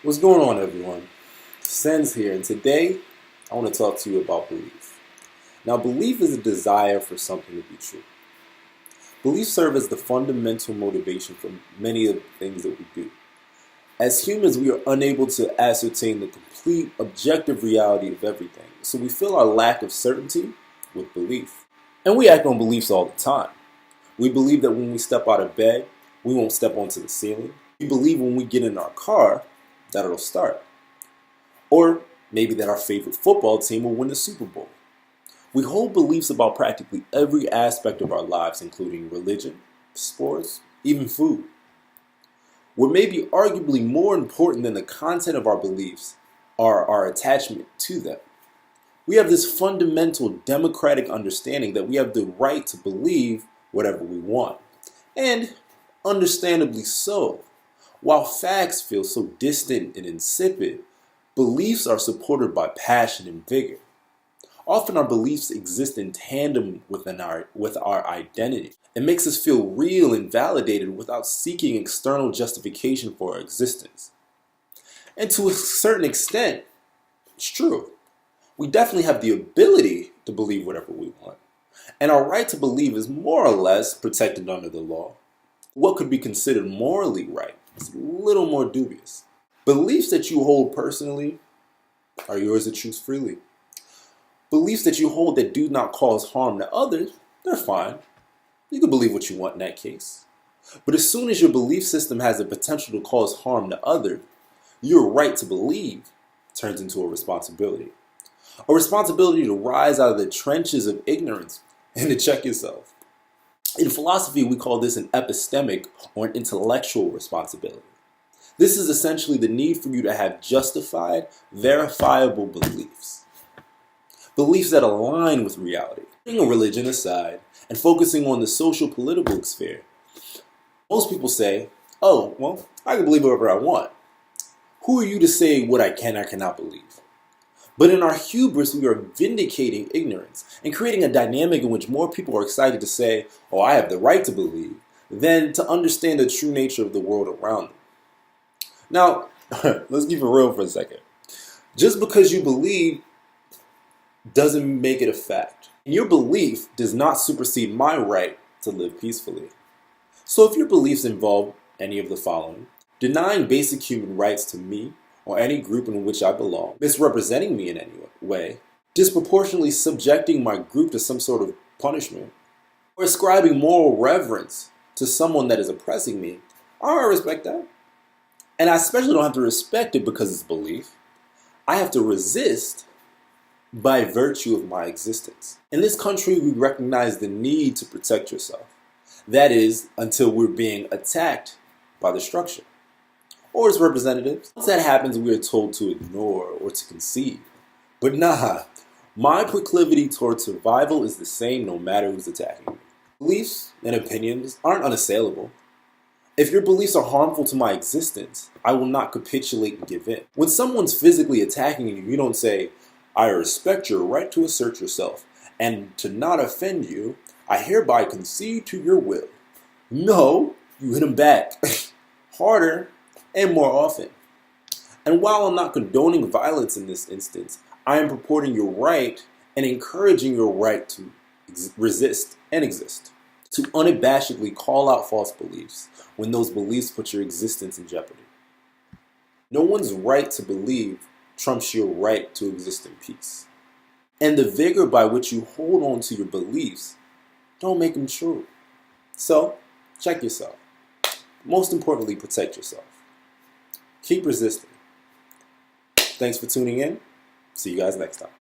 What's going on, everyone? Sens here, and today I want to talk to you about belief. Now, belief is a desire for something to be true. Beliefs serve as the fundamental motivation for many of the things that we do. As humans, we are unable to ascertain the complete objective reality of everything, so we fill our lack of certainty with belief. And we act on beliefs all the time. We believe that when we step out of bed, we won't step onto the ceiling. We believe when we get in our car that it'll start. Or maybe that our favorite football team will win the Super Bowl. We hold beliefs about practically every aspect of our lives, including religion, sports, even food. What may be arguably more important than the content of our beliefs are our attachment to them. We have this fundamental democratic understanding that we have the right to believe whatever we want. And understandably so. While facts feel so distant and insipid, beliefs are supported by passion and vigor. Often our beliefs exist in tandem with our identity. It makes us feel real and validated without seeking external justification for our existence. And to a certain extent, it's true. We definitely have the ability to believe whatever we want. And our right to believe is more or less protected under the law. What could be considered morally right is a little more dubious. Beliefs that you hold personally are yours to choose freely. Beliefs that you hold that do not cause harm to others, they're fine. You can believe what you want in that case. But as soon as your belief system has the potential to cause harm to others, your right to believe turns into a responsibility. A responsibility to rise out of the trenches of ignorance and to check yourself. In philosophy, we call this an epistemic or an intellectual responsibility. This is essentially the need for you to have justified, verifiable beliefs. Beliefs that align with reality. Putting a religion aside and focusing on the social political sphere, most people say, oh, well, I can believe whatever I want. Who are you to say what I can or cannot believe? But in our hubris, we are vindicating ignorance and creating a dynamic in which more people are excited to say, oh, I have the right to believe, than to understand the true nature of the world around them. Now, let's keep it real for a second. Just because you believe doesn't make it a fact. Your belief does not supersede my right to live peacefully. So if your beliefs involve any of the following: denying basic human rights to me or any group in which I belong, misrepresenting me in any way, disproportionately subjecting my group to some sort of punishment, or ascribing moral reverence to someone that is oppressing me, I don't respect that. And I especially don't have to respect it because it's belief. I have to resist by virtue of my existence. In this country, we recognize the need to protect yourself. That is, until we're being attacked by the structure or its representatives. Once that happens, we are told to ignore or to concede. But nah, my proclivity towards survival is the same no matter who's attacking me. Beliefs and opinions aren't unassailable. If your beliefs are harmful to my existence, I will not capitulate and give in. When someone's physically attacking you, you don't say, I respect your right to assert yourself, and to not offend you, I hereby concede to your will. No, you hit them back, harder and more often. And while I'm not condoning violence in this instance, I am purporting your right and encouraging your right to resist and exist. To unabashedly call out false beliefs when those beliefs put your existence in jeopardy. No one's right to believe trumps your right to exist in peace. And the vigor by which you hold on to your beliefs don't make them true. So, check yourself. Most importantly, protect yourself. Keep resisting. Thanks for tuning in. See you guys next time.